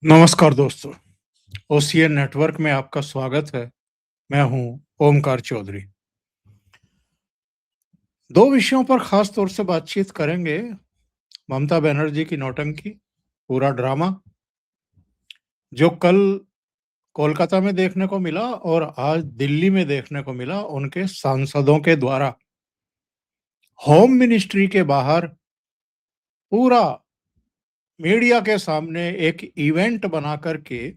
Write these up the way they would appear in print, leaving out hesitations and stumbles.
नमस्कार दोस्तों, OCN network में आपका स्वागत है। मैं हूं ओमकार चौधरी। दो विषयों पर खास तौर से बातचीत करेंगे। ममता बनर्जी की नौटंकी, पूरा ड्रामा जो कल कोलकाता में देखने को मिला और आज दिल्ली में देखने को मिला उनके सांसदों के द्वारा होम मिनिस्ट्री के बाहर पूरा मीडिया के सामने एक इवेंट बना करके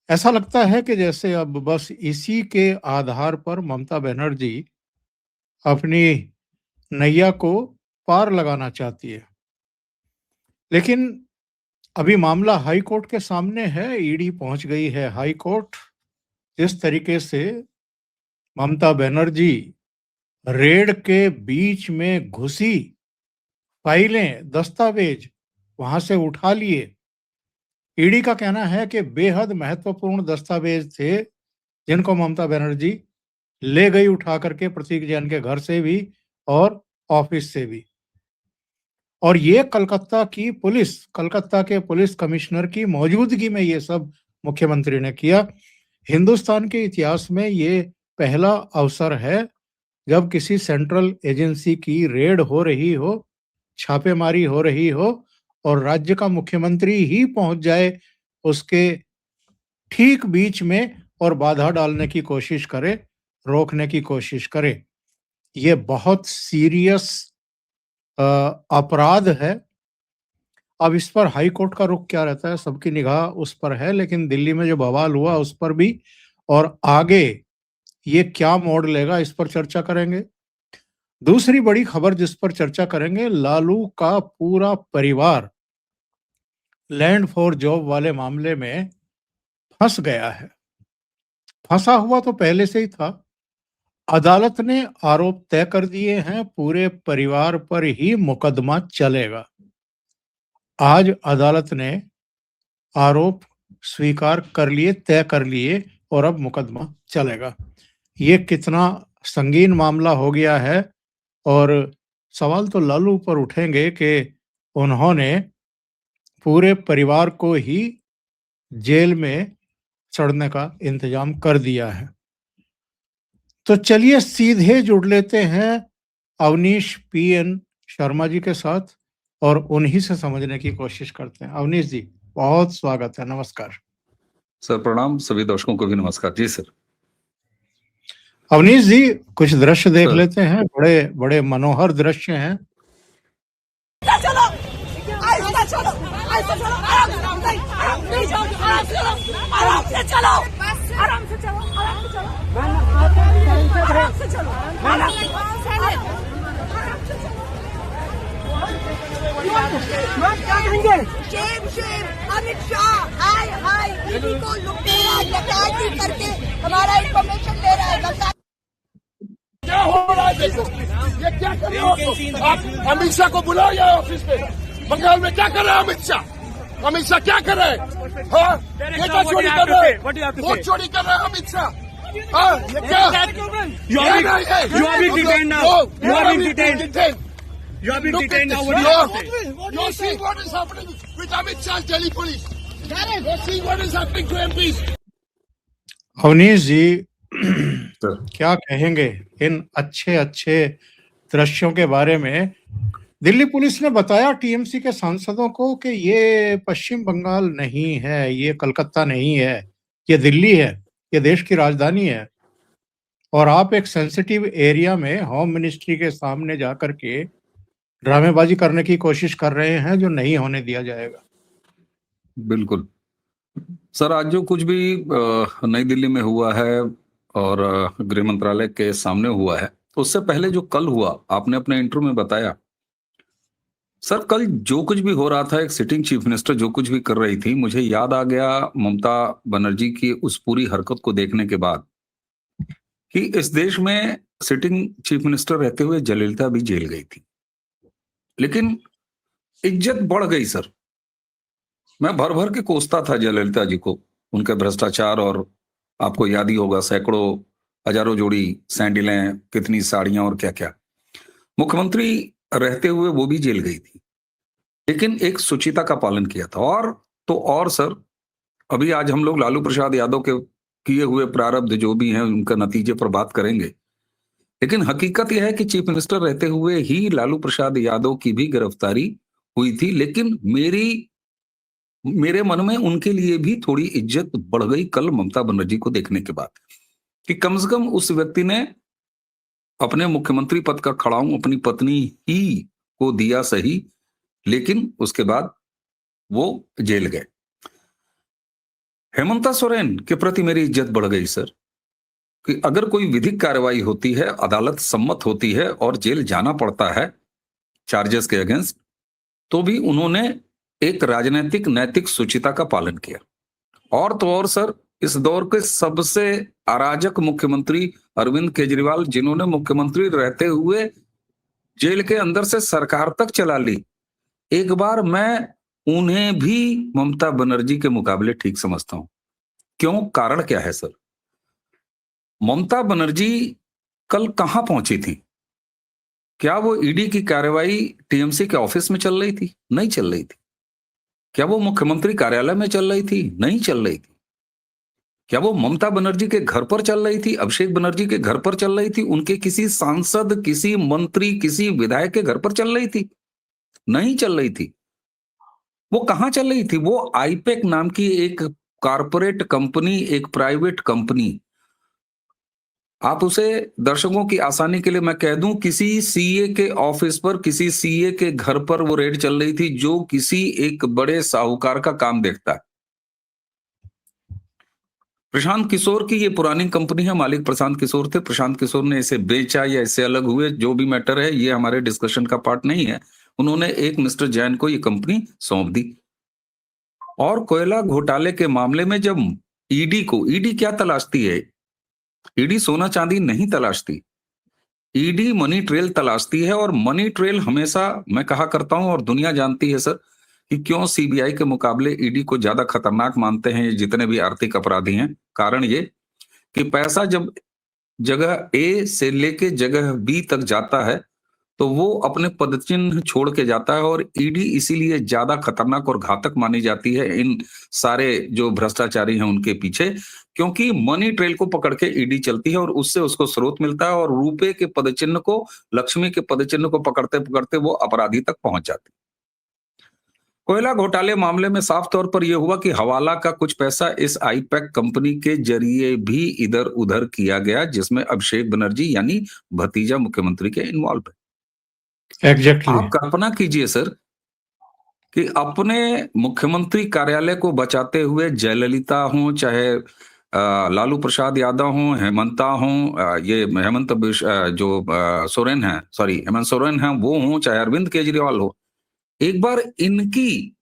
ऐसा लगता है कि जैसे अब बस इसी के आधार पर ममता बनर्जी अपनी नैया को पार लगाना चाहती है। लेकिन अभी मामला हाई कोर्ट के सामने है, ईडी पहुंच गई है हाई कोर्ट। जिस तरीके से ममता बनर्जी रेड के बीच में घुसी, फाइलें, दस्तावेज वहां से उठा लिए। ईडी का कहना है कि बेहद महत्वपूर्ण दस्तावेज थे जिनको ममता बनर्जी ले गई उठा करके प्रतीक जैन के घर से भी और ऑफिस से भी। और ये कलकत्ता के पुलिस कमिश्नर की मौजूदगी में ये सब मुख्यमंत्री ने किया। हिंदुस्तान के इतिहास में ये पहला अवसर है जब किसी सेंट्रल एजेंसी की रेड हो रही हो, छापेमारी हो रही हो और राज्य का मुख्यमंत्री ही पहुंच जाए उसके ठीक बीच में और बाधा डालने की कोशिश करे, रोकने की कोशिश करे। ये बहुत सीरियस अपराध है। अब इस पर हाई कोर्ट का रुख क्या रहता है, सबकी निगाह उस पर है। लेकिन दिल्ली में जो बवाल हुआ उस पर भी, और आगे ये क्या मोड़ लेगा, इस पर चर्चा करेंगे। दूसरी बड़ी खबर जिस पर चर्चा करेंगे, लालू का पूरा परिवार लैंड फॉर जॉब वाले मामले में फंस गया है। फंसा हुआ तो पहले से ही था। अदालत ने आरोप तय कर दिए हैं, पूरे परिवार पर ही मुकदमा चलेगा। आज अदालत ने आरोप स्वीकार कर लिए, तय कर लिए और अब मुकदमा चलेगा। ये कितना संगीन मामला हो गया है। और सवाल तो लालू पर उठेंगे कि उन्होंने पूरे परिवार को ही जेल में सड़ने का इंतजाम कर दिया है। तो चलिए सीधे जुड़ लेते हैं अवनीश पीएन शर्मा जी के साथ और उन्हीं से समझने की कोशिश करते हैं। अवनीश जी, बहुत स्वागत है। नमस्कार सर। प्रणाम। सभी दर्शकों को भी नमस्कार। जी सर। अवनीश जी, कुछ दृश्य देख लेते हैं। बड़े बड़े मनोहर दृश्य हैं। चलो, ऐसा चलो, ऐसा चलो, आराम से चलो, आराम से चलो, आराम से चलो, आराम से चलो, आराम से चलो। क्या कहेंगे? शेर अमित शाह हाय हाय दीदी को लुटेरा डकैती करके हमारा इंफॉर्मेशन ले रहा है। क्या हो रहा है? देखो ये क्या कर रहे हो आप? अमित शाह को बुलाओ या ऑफिस में। बंगाल में क्या कर रहे हैं अमित शाह? अमित शाह क्या कर रहे हैं? हाँ, ये क्या चोरी कर रहे हैं? बहुत चोरी कर रहे हैं अमित शाह। हाँ, ये क्या? You are being detained now. You are being detained. You are being detained now. You are seeing what is happening with Amit Shah's Delhi police. You are seeing what is happening to MPs. Awanish जी, क्या कहेंगे इन अच्छे अच्छे दृश्यों के बारे में? Delhi police ने बताया टीएमसी के सांसदों को कि ये पश्चिम बंगाल नहीं है, ये कलकत्ता नहीं है, ये दिल्ली है, ये देश की राजधानी है। और आप एक सेंसिटिव एरिया में होम मिनिस्ट्री के सामने जाकर के ड्रामेबाजी करने की कोशिश कर रहे हैं, जो नहीं होने दिया जाएगा। बिल्कुल सर। आज जो कुछ भी नई दिल्ली में हुआ है और गृह मंत्रालय के सामने हुआ है, उससे पहले जो कल हुआ, आपने अपने इंटरव्यू में बताया सर, कल जो कुछ भी हो रहा था, एक सिटिंग चीफ मिनिस्टर जो कुछ भी कर रही थी, मुझे याद आ गया ममता बनर्जी की उस पूरी हरकत को देखने के बाद कि इस देश में सिटिंग चीफ मिनिस्टर रहते हुए जयललिता भी जेल गई थी, लेकिन इज्जत बढ़ गई सर। मैं भर भर के कोसता था जयललिता जी को, उनके भ्रष्टाचार, और आपको याद ही होगा सैकड़ों हजारों जोड़ी सैंडलें, कितनी साड़ियां और क्या क्या। मुख्यमंत्री रहते हुए वो भी जेल गई थी। लेकिन एक शुचिता का पालन किया था। और सर, अभी आज हम लोग लालू प्रसाद यादव के किए हुए प्रारब्ध जो भी हैं उनका नतीजे पर बात करेंगे, लेकिन हकीकत यह है कि चीफ मिनिस्टर रहते हुए ही लालू प्रसाद यादव की भी गिरफ्तारी हुई थी। लेकिन मेरे मन में उनके लिए भी थोड़ी इज्जत बढ़ गई कल ममता बनर्जी को देखने के बाद, कि कम से कम उस व्यक्ति ने अपने मुख्यमंत्री पद का खड़ाऊ अपनी पत्नी ही को दिया सही, लेकिन उसके बाद वो जेल गए। हेमंता सोरेन के प्रति मेरी इज्जत बढ़ गई सर, कि अगर कोई विधिक कार्रवाई होती है, अदालत सम्मत होती है और जेल जाना पड़ता है चार्जेस के अगेंस्ट, तो भी उन्होंने एक राजनीतिक नैतिक शुचिता का पालन किया। और तो और सर, इस दौर के सबसे अराजक मुख्यमंत्री अरविंद केजरीवाल, जिन्होंने मुख्यमंत्री रहते हुए जेल के अंदर से सरकार तक चला ली, एक बार मैं उन्हें भी ममता बनर्जी के मुकाबले ठीक समझता हूं। क्यों? कारण क्या है सर? ममता बनर्जी कल कहां पहुंची थी? क्या वो ईडी की कार्रवाई टीएमसी के ऑफिस में चल रही थी? नहीं चल रही थी। क्या वो मुख्यमंत्री कार्यालय में चल रही थी? नहीं चल रही थी। क्या वो ममता बनर्जी के घर पर चल रही थी? अभिषेक बनर्जी के घर पर चल रही थी? उनके किसी सांसद, किसी मंत्री, किसी विधायक के घर पर चल रही थी? नहीं चल रही थी। वो कहां चल रही थी? वो आईपेक नाम की एक कॉर्पोरेट कंपनी, एक प्राइवेट कंपनी, आप उसे दर्शकों की आसानी के लिए मैं कह दूं, किसी सीए के ऑफिस पर, किसी सीए के घर पर वो रेड चल रही थी, जो किसी एक बड़े साहूकार का काम देखता है। प्रशांत किशोर की ये पुरानी कंपनी है, मालिक प्रशांत किशोर थे। प्रशांत किशोर ने इसे बेचा या इससे अलग हुए, जो भी मैटर है, ये हमारे डिस्कशन का पार्ट नहीं है। उन्होंने एक मिस्टर जैन को ये कंपनी सौंप दी। और कोयला घोटाले के मामले में जब ईडी क्या तलाशती है? ईडी सोना चांदी नहीं तलाशती, ईडी मनी ट्रेल तलाशती है। और मनी ट्रेल हमेशा मैं कहा करता हूं, और दुनिया जानती है सर, कि क्यों सीबीआई के मुकाबले ईडी को ज्यादा खतरनाक मानते हैं ये जितने भी आर्थिक अपराधी हैं। कारण ये कि पैसा जब जगह ए से लेके जगह बी तक जाता है तो वो अपने पदचिन्ह छोड़ के जाता है, और ईडी इसीलिए ज्यादा खतरनाक और घातक मानी जाती है इन सारे जो भ्रष्टाचारी हैं उनके पीछे, क्योंकि मनी ट्रेल को पकड़ के ईडी चलती है और उससे उसको स्रोत मिलता है, और रुपए के पदचिन्ह को, लक्ष्मी के पदचिन्ह को पकड़ते पकड़ते वो अपराधी तक पहुंच जाती। कोयला घोटाले मामले में साफ तौर पर यह हुआ कि हवाला का कुछ पैसा इस आईपैक कंपनी के जरिए भी इधर उधर किया गया, जिसमें अभिषेक बनर्जी यानी भतीजा मुख्यमंत्री के इन्वॉल्व है। एग्जैक्टली। आप कल्पना कीजिए सर कि अपने मुख्यमंत्री कार्यालय को बचाते हुए जयललिता हो, चाहे लालू प्रसाद यादव हो, हेमंता हो, ये हेमंत सोरेन है, सॉरी हेमंत सोरेन है वो हो, चाहे अरविंद केजरीवाल हो, एक बार इनकी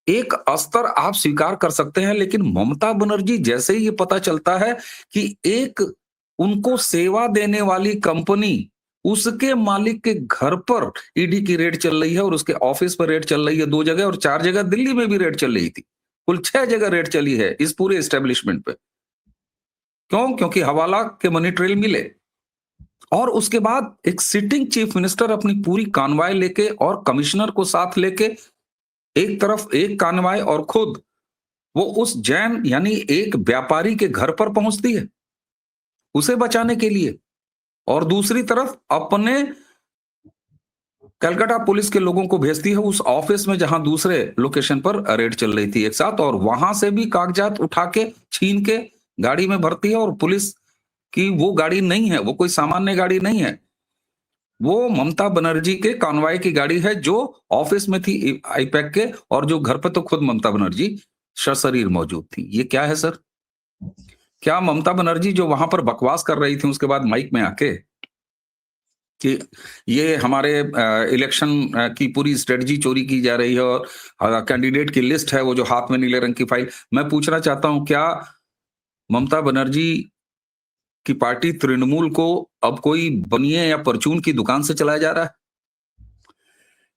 एक स्तर आप स्वीकार कर सकते हैं। लेकिन ममता बनर्जी जैसे ही ये पता चलता है कि एक उनको सेवा देने वाली कंपनी, उसके मालिक के घर पर ईडी की रेड चल रही है और उसके ऑफिस पर रेड चल रही है 2 जगह, और 4 जगह दिल्ली में भी रेड चल रही थी, कुल 6 जगह रेड चली है इस पूरे एस्टेब्लिशमेंट पे। क्यों? क्योंकि हवाला के मनी ट्रेल मिले। और उसके बाद एक सिटिंग चीफ मिनिस्टर अपनी पूरी कानवाय लेके और कमिश्नर को साथ लेके, एक तरफ एक कानवाय और खुद वो उस जैन यानी एक व्यापारी के घर पर पहुंचती है उसे बचाने के लिए, और दूसरी तरफ अपने कलकत्ता पुलिस के लोगों को भेजती है उस ऑफिस में जहां दूसरे लोकेशन पर रेड चल रही थी एक साथ, और वहां से भी कागजात उठा के छीन के गाड़ी में भरती है। और पुलिस की वो गाड़ी नहीं है, वो कोई सामान्य गाड़ी नहीं है, वो ममता बनर्जी के कॉन्वॉय की गाड़ी है जो ऑफिस में थी आईपैक के, और जो घर पर तो खुद ममता बनर्जी सशरीर मौजूद थी। ये क्या है सर? क्या ममता बनर्जी जो वहां पर बकवास कर रही थी उसके बाद माइक में आके कि ये हमारे इलेक्शन की पूरी स्ट्रेटजी चोरी की जा रही है और कैंडिडेट की लिस्ट है वो जो हाथ में नीले रंग की फाइल, मैं पूछना चाहता हूं क्या ममता बनर्जी की पार्टी तृणमूल को अब कोई बनिए या परचून की दुकान से चलाया जा रहा है?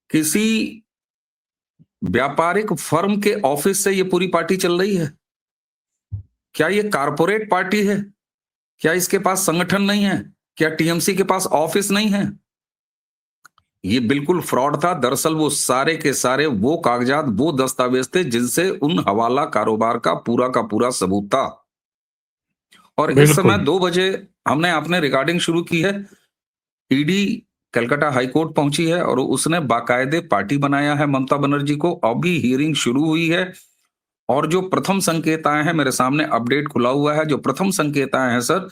किसी व्यापारिक फर्म के ऑफिस से ये पूरी पार्टी चल रही है? क्या ये कारपोरेट पार्टी है? क्या इसके पास संगठन नहीं है? क्या टीएमसी के पास ऑफिस नहीं है? ये बिल्कुल फ्रॉड था। दरअसल वो सारे के सारे वो कागजात, वो दस्तावेज थे जिनसे उन हवाला कारोबार का पूरा सबूत था। और इस समय बिल्कुल 2 बजे हमने अपने रिकॉर्डिंग शुरू की है। ईडी कलकत्ता हाई कोर्ट पहुंची है और उसने बाकायदे पार्टी बनाया है ममता बनर्जी को। अभी हियरिंग शुरू हुई है और जो प्रथम संकेत आए हैं, मेरे सामने अपडेट खुला हुआ है, जो प्रथम संकेत आए हैं सर,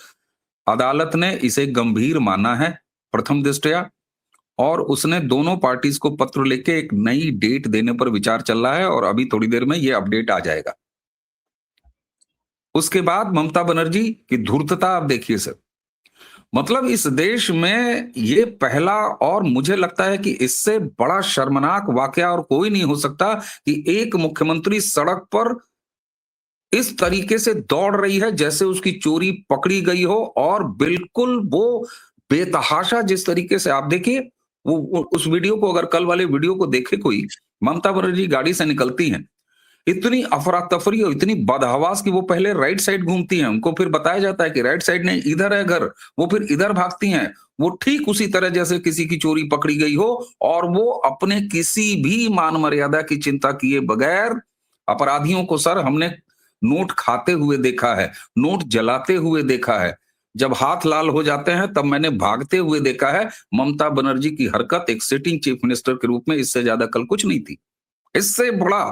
अदालत ने इसे गंभीर माना है प्रथम दृष्टया, और उसने दोनों पार्टीज को पत्र लेके एक नई डेट देने पर विचार चल रहा है और अभी थोड़ी देर में ये अपडेट आ जाएगा। उसके बाद ममता बनर्जी की धूर्तता आप देखिए सर। मतलब इस देश में ये पहला और मुझे लगता है कि इससे बड़ा शर्मनाक वाकया और कोई नहीं हो सकता कि एक मुख्यमंत्री सड़क पर इस तरीके से दौड़ रही है जैसे उसकी चोरी पकड़ी गई हो, और बिल्कुल वो बेतहाशा जिस तरीके से, आप देखिए वो उस वीडियो को, अगर कल वाले वीडियो को देखे कोई, ममता बनर्जी गाड़ी से निकलती हैं, इतनी अफरा तफरी और इतनी बदहवास कि वो पहले राइट साइड घूमती हैं, उनको फिर बताया जाता है कि राइट साइड नहीं, इधर है घर, वो फिर इधर भागती हैं। वो ठीक उसी तरह जैसे किसी की चोरी पकड़ी गई हो, और वो अपने किसी भी मान मर्यादा की चिंता किए बगैर अपराधियों को, सर हमने नोट खाते हुए देखा है, नोट जलाते हुए देखा है, जब हाथ लाल हो जाते हैं तब मैंने भागते हुए देखा है। ममता बनर्जी की हरकत एक सिटिंग चीफ मिनिस्टर के रूप में इससे ज्यादा कल कुछ नहीं थी। इससे बड़ा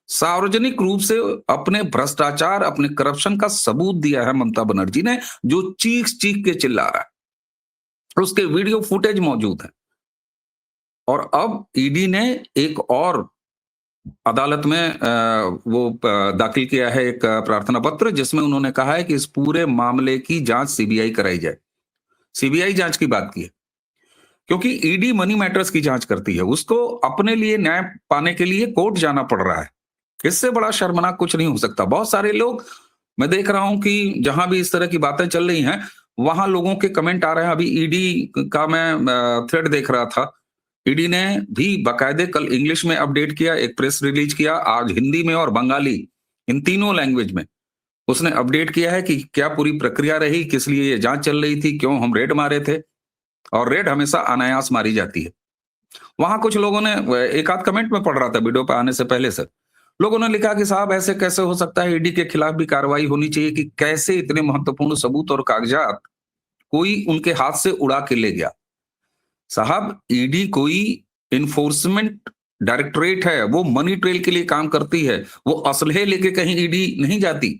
सार्वजनिक रूप से अपने भ्रष्टाचार, अपने करप्शन का सबूत दिया है ममता बनर्जी ने, जो चीख चीख के चिल्ला रहा है। उसके वीडियो फुटेज मौजूद है। और अब ईडी ने एक और अदालत में दाखिल किया है एक प्रार्थना पत्र, जिसमें उन्होंने कहा है कि इस पूरे मामले की जांच सीबीआई कराई जाए। सीबीआई जांच की बात की है क्योंकि ईडी मनी मैटर्स की जांच करती है, उसको अपने लिए न्याय पाने के लिए कोर्ट जाना पड़ रहा है। इससे बड़ा शर्मनाक कुछ नहीं हो सकता। बहुत सारे लोग, मैं देख रहा हूं कि जहां भी इस तरह की बातें चल रही हैं, वहां लोगों के कमेंट आ रहे हैं। अभी ईडी का मैं थ्रेड देख रहा था, ईडी ने भी बाकायदे कल इंग्लिश में अपडेट किया, एक प्रेस रिलीज किया, आज हिंदी में और बंगाली, इन तीनों लैंग्वेज में उसने अपडेट किया है कि क्या पूरी प्रक्रिया रही, किस लिए ये जांच चल रही थी, क्यों हम रेड मारे थे। और रेड हमेशा अनायास मारी जाती है। वहां कुछ लोगों ने, एक आध कमेंट में पढ़ रहा था वीडियो पे आने से पहले सर, लोगों ने लिखा कि साहब ऐसे कैसे हो सकता है, ईडी के खिलाफ भी कार्रवाई होनी चाहिए कि कैसे इतने महत्वपूर्ण सबूत और कागजात कोई उनके हाथ से उड़ा के ले गया। साहब ईडी कोई इन्फोर्समेंट डायरेक्टरेट है, वो मनी ट्रेल के लिए काम करती है, वो असलहे लेके कहीं ईडी नहीं जाती।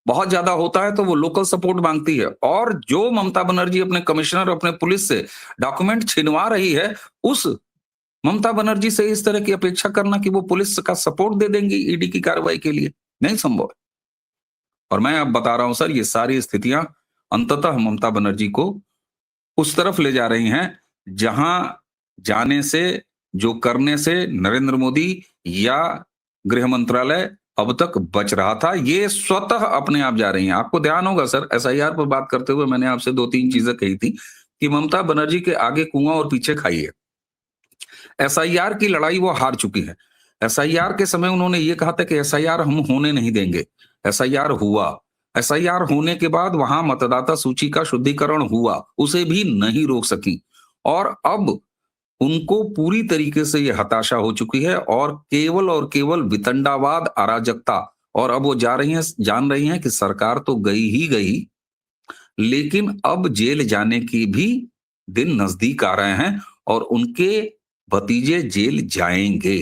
बहुत ज्यादा होता है तो वो लोकल सपोर्ट मांगती है। और जो ममता बनर्जी अपने कमिश्नर, अपने पुलिस से डॉक्यूमेंट छिनवा रही है, उस ममता बनर्जी से इस तरह की अपेक्षा करना कि वो पुलिस का सपोर्ट दे देंगी ईडी की कार्रवाई के लिए, नहीं संभव है। और मैं अब बता रहा हूं सर, ये सारी स्थितियां अंततः ममता बनर्जी को उस तरफ ले जा रही हैं जहां जाने से, जो करने से नरेंद्र मोदी या गृह मंत्रालय अब तक बच रहा था, ये स्वतः अपने आप जा रही हैं। आपको ध्यान होगा सर, एसआईआर पर बात करते हुए मैंने आपसे 2-3 चीजें कही थी कि ममता बनर्जी के आगे कुआं और पीछे खाई है। एसआईआर की लड़ाई वो हार चुकी है। एसआईआर के समय उन्होंने ये कहा था कि एसआईआर हम होने नहीं देंगे। एसआईआर हुआ। एसआईआर होने के बाद वहां मतदाता सूची का शुद्धिकरण हुआ, उसे भी नहीं रोक सकी। और अब उनको पूरी तरीके से ये हताशा हो चुकी है और केवल वितंडावाद, अराजकता। और अब वो जान रही हैं कि सरकार तो गई ही गई, लेकिन अब जेल जाने की भी दिन नजदीक आ रहे हैं और उनके भतीजे जेल जाएंगे।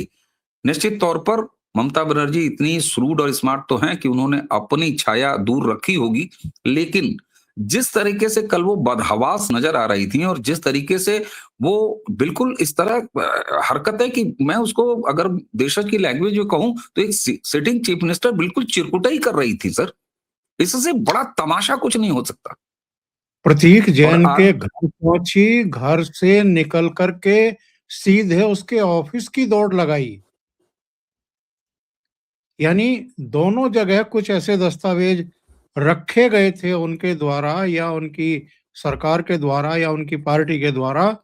निश्चित तौर पर ममता बनर्जी इतनी श्रूड और स्मार्ट तो हैं कि उन्होंने अपनी छाया दूर रखी होगी, लेकिन जिस तरीके से कल वो बदहवास नजर आ रही थी और जिस तरीके से वो बिल्कुल इस तरह हरकत है कि मैं उसको अगर देशज की लैंग्वेज में कहूं तो एक सिटिंग चीफ मिनिस्टर बिल्कुल चिरकुटाई कर रही थी सर। इससे बड़ा तमाशा कुछ नहीं हो सकता। प्रतीक जैन के घर पहुंची, घर से निकल करके सीधे उसके ऑफिस की दौड़ लगाई। यानी दोनों जगह कुछ ऐसे दस्तावेज रखे गए थे उनके द्वारा या उनकी सरकार के द्वारा या उनकी पार्टी के द्वारा।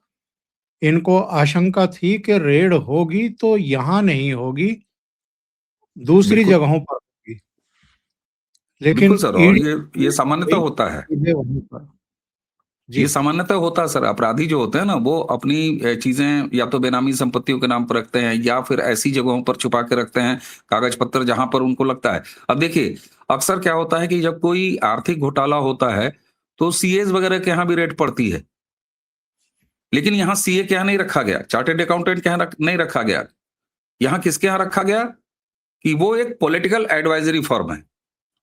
इनको आशंका थी कि रेड होगी तो यहाँ नहीं होगी, दूसरी जगहों पर होगी, लेकिन बिल्कुल सर, और ये सामान्यतः होता है। वहीं पर जी ये सामान्यतः होता है सर। अपराधी जो होते हैं ना, वो अपनी चीजें या तो बेनामी संपत्तियों के नाम पर रखते हैं या फिर ऐसी जगहों पर छुपा के रखते हैं कागज पत्र जहां पर उनको लगता है। अब देखिए, अक्सर क्या होता है कि जब कोई आर्थिक घोटाला होता है तो सीएज वगैरह के यहाँ भी रेड पड़ती है, लेकिन यहाँ सीए के यहाँ नहीं रखा गया, चार्टेड अकाउंटेंट के यहाँ नहीं रखा गया। यहाँ किसके यहाँ रखा गया कि वो एक पॉलिटिकल एडवाइजरी फर्म है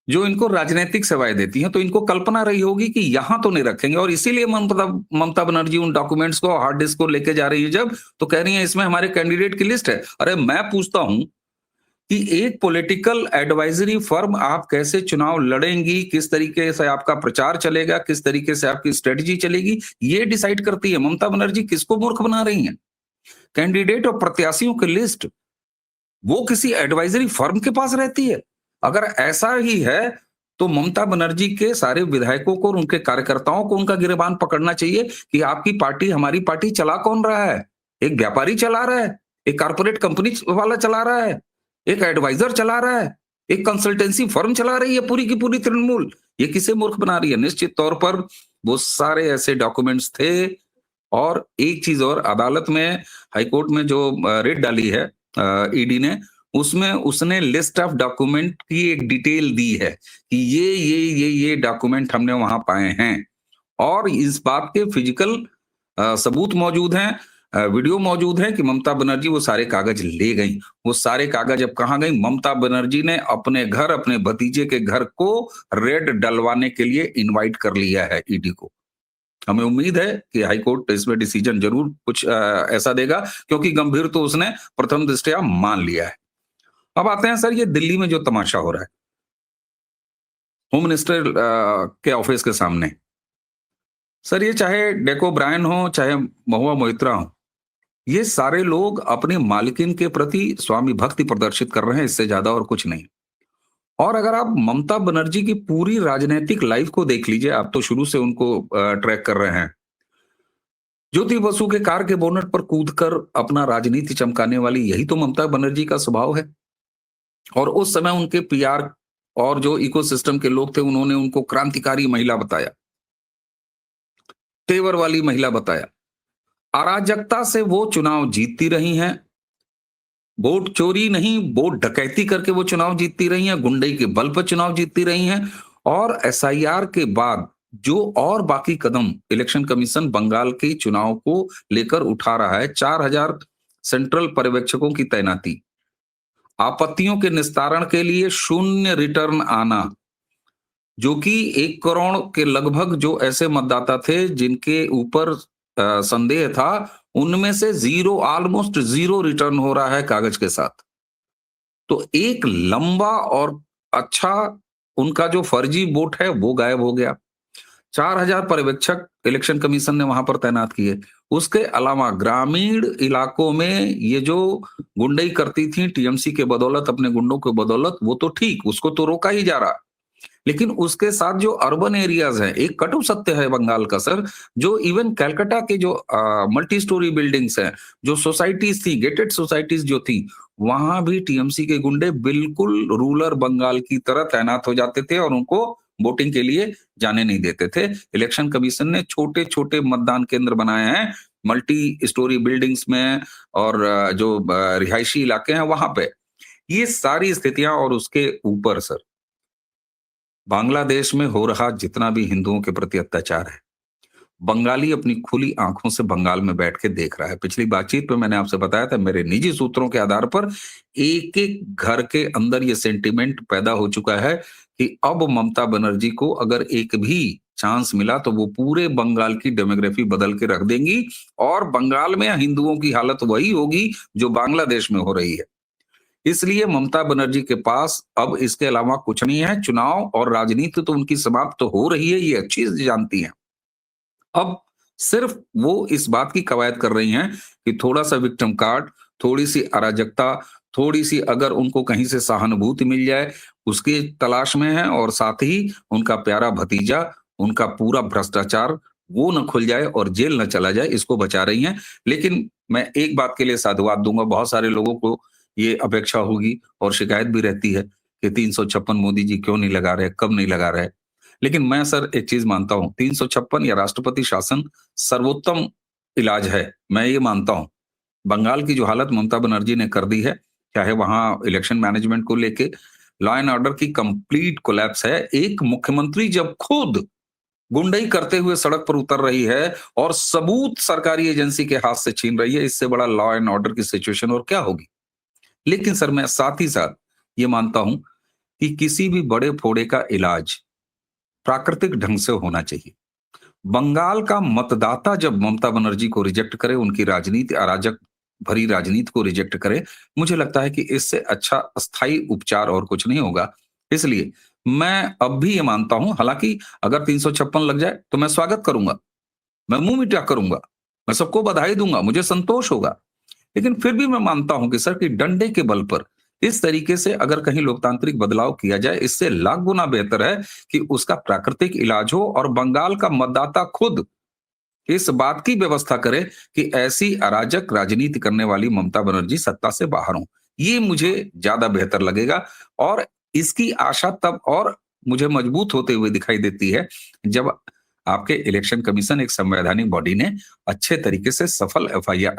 जो इनको राजनीतिक सेवाएं देती हैं, तो इनको कल्पना रही होगी कि यहां तो नहीं रखेंगे, और इसीलिए ममता बनर्जी उन डॉक्यूमेंट्स को, हार्ड डिस्क को लेके जा रही है जब, तो कह रही है इसमें हमारे कैंडिडेट की लिस्ट है। अरे मैं पूछता हूं कि एक पॉलिटिकल एडवाइजरी फर्म आप कैसे चुनाव लड़ेंगी, किस तरीके से आपका प्रचार चलेगा, किस तरीके से आपकी स्ट्रेटजी चलेगी, ये डिसाइड करती है। ममता बनर्जी किसको मूर्ख बना रही हैं? कैंडिडेट और प्रत्याशियों की लिस्ट वो किसी एडवाइजरी फर्म के पास रहती है। अगर ऐसा ही है तो ममता बनर्जी के सारे विधायकों को और उनके कार्यकर्ताओं को उनका गिरेबान पकड़ना चाहिए कि आपकी पार्टी, हमारी पार्टी चला कौन रहा है? एक व्यापारी चला रहा है, एक कारपोरेट कंपनी वाला चला रहा है, एक एडवाइजर चला रहा है, एक कंसल्टेंसी फर्म चला रही है, पूरी की पूरी तृणमूल। ये किसे मूर्ख बना रही है? निश्चित तौर पर वो सारे ऐसे डॉक्यूमेंट्स थे। और एक चीज और, अदालत में, हाईकोर्ट में जो रेड डाली है ईडी ने, उसमें उसने लिस्ट ऑफ डॉक्यूमेंट की एक डिटेल दी है कि ये डॉक्यूमेंट हमने वहां पाए हैं, और इस बात के फिजिकल सबूत मौजूद हैं, वीडियो मौजूद है कि ममता बनर्जी वो सारे कागज ले गई। वो सारे कागज अब कहां गई? ममता बनर्जी ने अपने घर, अपने भतीजे के घर को रेड डलवाने के लिए इनवाइट कर लिया है ईडी को। हमें उम्मीद है कि हाईकोर्ट इसमें डिसीजन जरूर कुछ ऐसा देगा, क्योंकि गंभीर तो उसने प्रथम दृष्टया मान लिया है। अब आते हैं सर, ये दिल्ली में जो तमाशा हो रहा है होम मिनिस्टर के ऑफिस के सामने, सर ये चाहे डेको ब्रायन हो, चाहे महुआ मोइत्रा हो, ये सारे लोग अपने मालिकिन के प्रति स्वामी भक्ति प्रदर्शित कर रहे हैं, इससे ज्यादा और कुछ नहीं। और अगर आप ममता बनर्जी की पूरी राजनीतिक लाइफ को देख लीजिए, आप तो शुरू से उनको ट्रैक कर रहे हैं। ज्योति बसु के कार के बोनट पर कूदकर अपना राजनीति चमकाने वाली यही तो ममता बनर्जी का स्वभाव है। और उस समय उनके पीआर और जो इकोसिस्टम के लोग थे, उन्होंने उनको क्रांतिकारी महिला बताया, तेवर वाली महिला बताया। अराजकता से वो चुनाव जीतती रही हैं, वोट चोरी नहीं, वोट डकैती करके वो चुनाव जीतती रही हैं, गुंडई के बल पर चुनाव जीतती रही हैं। और एसआईआर के बाद जो और बाकी कदम इलेक्शन कमीशन बंगाल के चुनाव को लेकर उठा रहा है, 4000 सेंट्रल पर्यवेक्षकों की तैनाती, आपत्तियों के निस्तारण के लिए शून्य रिटर्न आना, जो कि 1 करोड़ के लगभग जो ऐसे मतदाता थे जिनके ऊपर संदेह था, उनमें से ऑलमोस्ट जीरो रिटर्न हो रहा है कागज के साथ। तो एक लंबा और अच्छा उनका जो फर्जी वोट है वो गायब हो गया। 4000 पर्यवेक्षक इलेक्शन कमीशन ने वहां पर तैनात किए। उसके अलावा ग्रामीण इलाकों में ये जो गुंडई करती थी टीएमसी के बदौलत, अपने गुंडों के बदौलत, वो तो ठीक, उसको तो रोका ही जा रहा, लेकिन उसके साथ जो अर्बन एरियाज हैं, एक कटु सत्य है बंगाल का सर, जो इवन कलकत्ता के जो मल्टी स्टोरी बिल्डिंग्स हैं, जो सोसाइटीज थी, गेटेड सोसाइटीज जो थी, वहां भी टीएमसी के गुंडे बिल्कुल रूरल बंगाल की तरह तैनात हो जाते थे और उनको वोटिंग के लिए जाने नहीं देते थे। इलेक्शन कमीशन ने छोटे छोटे मतदान केंद्र बनाए हैं मल्टी स्टोरी बिल्डिंग्स में, और जो रिहायशी इलाके हैं वहां पे। ये सारी स्थितियां, और उसके ऊपर सर बांग्लादेश में हो रहा जितना भी हिंदुओं के प्रति अत्याचार है, बंगाली अपनी खुली आंखों से बंगाल में बैठ के देख रहा है। पिछली बातचीत में मैंने आपसे बताया था, मेरे निजी सूत्रों के आधार पर एक एक घर के अंदर ये सेंटिमेंट पैदा हो चुका है कि अब ममता बनर्जी को अगर एक भी चांस मिला तो वो पूरे बंगाल की डेमोग्राफी बदल के रख देंगी, और बंगाल में हिंदुओं की हालत वही होगी जो बांग्लादेश में हो रही है। इसलिए ममता बनर्जी के पास अब इसके अलावा कुछ नहीं है। चुनाव और राजनीति तो उनकी समाप्त तो हो रही है, ये अच्छी जानती हैं। अब सिर्फ वो इस बात की कवायद कर रही हैं कि थोड़ा सा विक्टिम कार्ड, थोड़ी सी अराजकता, थोड़ी सी अगर उनको कहीं से सहानुभूति मिल जाए, उसकी तलाश में है, और साथ ही उनका प्यारा भतीजा, उनका पूरा भ्रष्टाचार वो न खुल जाए और जेल न चला जाए, इसको बचा रही हैं। लेकिन मैं एक बात के लिए साधुवाद दूंगा, बहुत सारे लोगों को ये अपेक्षा होगी और शिकायत भी रहती है कि 356 मोदी जी क्यों नहीं लगा रहे, कब नहीं लगा रहे। लेकिन मैं सर एक चीज मानता हूं, 356 या राष्ट्रपति शासन सर्वोत्तम इलाज है, मैं ये मानता हूं। बंगाल की जो हालत ममता बनर्जी ने कर दी है, चाहे वहां इलेक्शन मैनेजमेंट को लेके लॉ एंड ऑर्डर की कंप्लीट कोलैप्स है। एक मुख्यमंत्री जब खुद गुंडई करते हुए सड़क पर उतर रही है और सबूत सरकारी एजेंसी के हाथ से छीन रही है, इससे बड़ा लॉ एंड ऑर्डर की सिचुएशन और क्या होगी। लेकिन सर मैं साथ ही साथ ये मानता हूं कि किसी भी बड़े फोड़े का इलाज प्राकृतिक ढंग से होना चाहिए। बंगाल का मतदाता जब ममता बनर्जी को रिजेक्ट करे, उनकी राजनीति, अराजक भरी राजनीति को रिजेक्ट करे, मुझे लगता है कि इससे अच्छा अस्थायी उपचार और कुछ नहीं होगा। इसलिए मैं अब भी ये मानता हूं, हालांकि अगर 356 लग जाए तो मैं स्वागत करूंगा, मैं मुंह मीठा करूंगा, मैं सबको बधाई दूंगा, मुझे संतोष होगा। लेकिन फिर भी मैं मानता हूं कि सर कि डंडे के बल पर इस तरीके से अगर कहीं लोकतांत्रिक बदलाव किया जाए, इससे लाख गुना बेहतर है कि उसका प्राकृतिक इलाज हो और बंगाल का मतदाता खुद इस बात की व्यवस्था करे कि ऐसी अराजक राजनीति करने वाली ममता बनर्जी सत्ता से बाहर हो। ये मुझे ज्यादा बेहतर लगेगा और इसकी आशा तब और मुझे मजबूत होते हुए दिखाई देती है जब आपके इलेक्शन कमीशन, एक संवैधानिक बॉडी ने अच्छे तरीके से सफल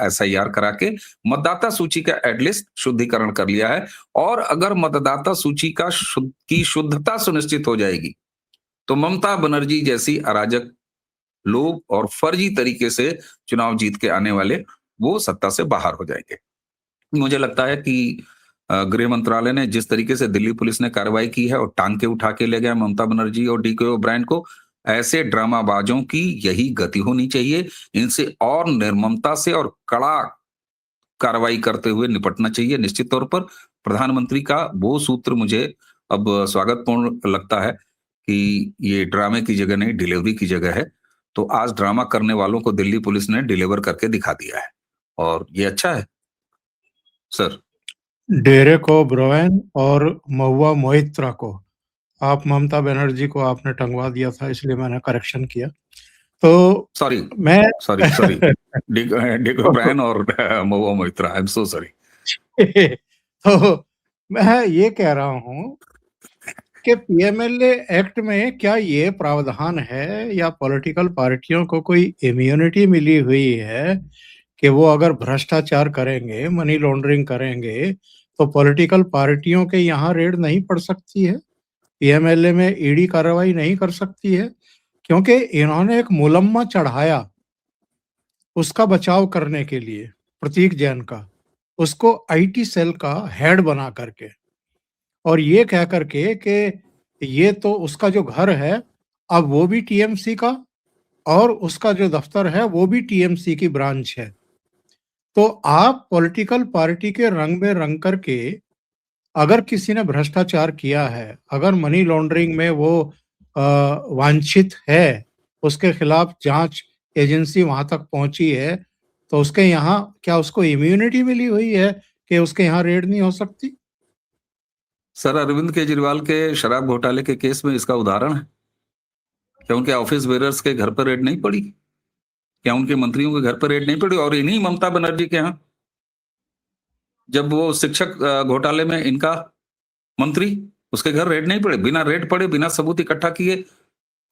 SIR करा के मतदाता सूची का एटलीस्ट शुद्धिकरण कर लिया है। और अगर मतदाता सूची की शुद्धता सुनिश्चित हो जाएगी तो ममता बनर्जी जैसी अराजक लोग और फर्जी तरीके से चुनाव जीत के आने वाले वो सत्ता से बाहर हो जाएंगे। मुझे लगता है कि गृह मंत्रालय ने जिस तरीके से दिल्ली पुलिस ने कार्रवाई की है और टांग के उठा के ले गए ममता बनर्जी और DK ओब्रायन को, ऐसे ड्रामाबाजों की यही गति होनी चाहिए। इनसे और निर्ममता से और कड़ा कार्रवाई करते हुए निपटना चाहिए। निश्चित तौर पर प्रधानमंत्री का वो सूत्र मुझे अब स्वागतपूर्ण लगता है कि ये ड्रामे की जगह नहीं, डिलीवरी की जगह है। तो आज ड्रामा करने वालों को दिल्ली पुलिस ने डिलीवर करके दिखा दिया है और ये अच्छा है सर। डेरेक ओब्रायन और महुआ मोइत्रा को आप, ममता बनर्जी को आपने टंगवा दिया था, इसलिए मैंने करेक्शन किया। तो सॉरी मैं डिक ओब्रायन और Mahua Moitra, I am so sorry. तो मैं ये कह रहा हूं कि PMLA एक्ट में क्या ये प्रावधान है या पॉलिटिकल पार्टियों को कोई इम्यूनिटी मिली हुई है कि वो अगर भ्रष्टाचार करेंगे, मनी लॉन्ड्रिंग करेंगे, तो पॉलिटिकल पार्टियों के यहाँ रेड नहीं पड़ सकती है, PMLA में ED कार्रवाई नहीं कर सकती है? क्योंकि इन्होंने एक मुलम्मा चढ़ाया उसका बचाव करने के लिए, प्रतीक जैन का, उसको IT सेल का हेड बना करके, और ये कह करके कि ये तो उसका जो घर है अब वो भी TMC का और उसका जो दफ्तर है वो भी TMC की ब्रांच है। तो आप पॉलिटिकल पार्टी के रंग में रंग करके, अगर किसी ने भ्रष्टाचार किया है, अगर मनी लॉन्ड्रिंग में वो वांछित है, उसके खिलाफ जांच एजेंसी वहां तक पहुंची है, तो उसके यहाँ क्या उसको इम्यूनिटी मिली हुई है कि उसके यहाँ रेड नहीं हो सकती? सर अरविंद केजरीवाल के शराब घोटाले के केस में इसका उदाहरण है। क्या उनके ऑफिस बेरर्स के घर पर रेड नहीं पड़ी? क्या उनके मंत्रियों के घर पर रेड नहीं पड़ी? और इन्हीं ममता बनर्जी के यहाँ जब वो शिक्षक घोटाले में इनका मंत्री, उसके घर रेड नहीं पड़े? बिना रेड पड़े, बिना सबूत इकट्ठा किए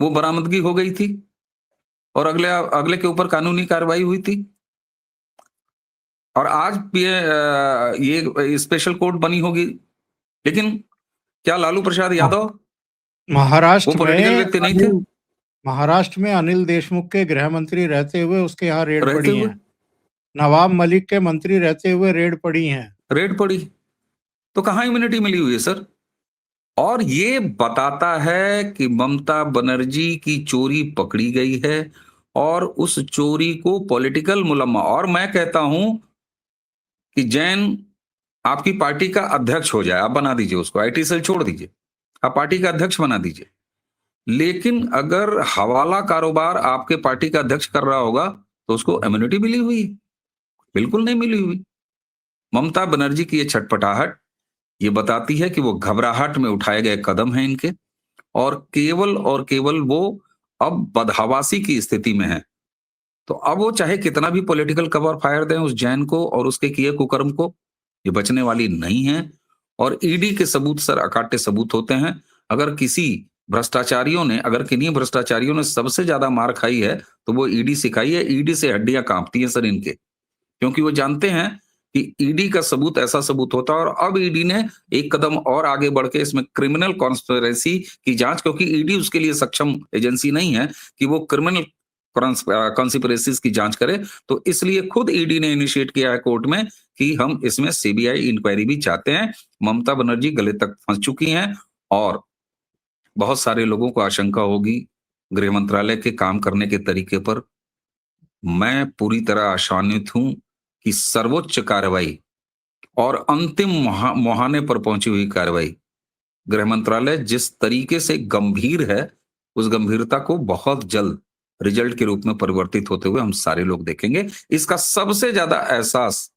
वो बरामदगी हो गई थी और अगले के ऊपर कानूनी कार्रवाई हुई थी। और आज ये स्पेशल कोर्ट बनी होगी, लेकिन क्या लालू प्रसाद यादव वो पॉलिटिकल व्यक्ति नहीं थे? महाराष्ट्र में अनिल देशमुख के गृह मंत्री रहते हुए उसके यहाँ रेड पड़ी है। नवाब मलिक के मंत्री रहते हुए रेड पड़ी हैं। रेड पड़ी तो कहां इम्यूनिटी मिली हुई है सर? और ये बताता है कि ममता बनर्जी की चोरी पकड़ी गई है और उस चोरी को पॉलिटिकल मुलम्मा, और मैं कहता हूं कि जैन आपकी पार्टी का अध्यक्ष हो जाए, आप बना दीजिए उसको, IT सेल छोड़ दीजिए, आप पार्टी का अध्यक्ष बना दीजिए। लेकिन अगर हवाला कारोबार आपके पार्टी का अध्यक्ष कर रहा होगा तो उसको इम्यूनिटी मिली हुई? बिल्कुल नहीं मिली हुई। ममता बनर्जी की ये छटपटाहट ये बताती है कि वो घबराहट में उठाए गए कदम हैं इनके, और केवल वो अब बदहवासी की स्थिति में है। तो अब वो चाहे कितना भी पॉलिटिकल कवर फायर दें उस जैन को और उसके किए कुकर्म को, ये बचने वाली नहीं है। और ED के सबूत सर अकाट्य सबूत होते हैं। अगर किसी भ्रष्टाचारियों ने, अगर किन्हीं भ्रष्टाचारियों ने सबसे ज्यादा मार खाई है तो वो ईडी सिखाई है। ईडी से हड्डियां कांपती हैं सर इनके, क्योंकि वो जानते हैं कि ईडी का सबूत ऐसा सबूत होता है। और अब ईडी ने एक कदम और आगे बढ़ के इसमें क्रिमिनल कॉन्स्पिरेसी की जांच, क्योंकि ईडी उसके लिए सक्षम एजेंसी नहीं है कि वो क्रिमिनल कॉन्स्पिरेसीज की जांच करे, तो इसलिए खुद ईडी ने इनिशिएट किया है कोर्ट में कि हम इसमें सीबीआई इंक्वायरी भी चाहते हैं। ममता बनर्जी गले तक फंस चुकी हैं और बहुत सारे लोगों को आशंका होगी गृह मंत्रालय के काम करने के तरीके पर। मैं पूरी तरह आशान्वित हूं कि सर्वोच्च कार्रवाई और अंतिम मुहाने पर पहुंची हुई कार्रवाई, गृह मंत्रालय जिस तरीके से गंभीर है, उस गंभीरता को बहुत जल्द रिजल्ट के रूप में परिवर्तित होते हुए हम सारे लोग देखेंगे। इसका सबसे ज्यादा एहसास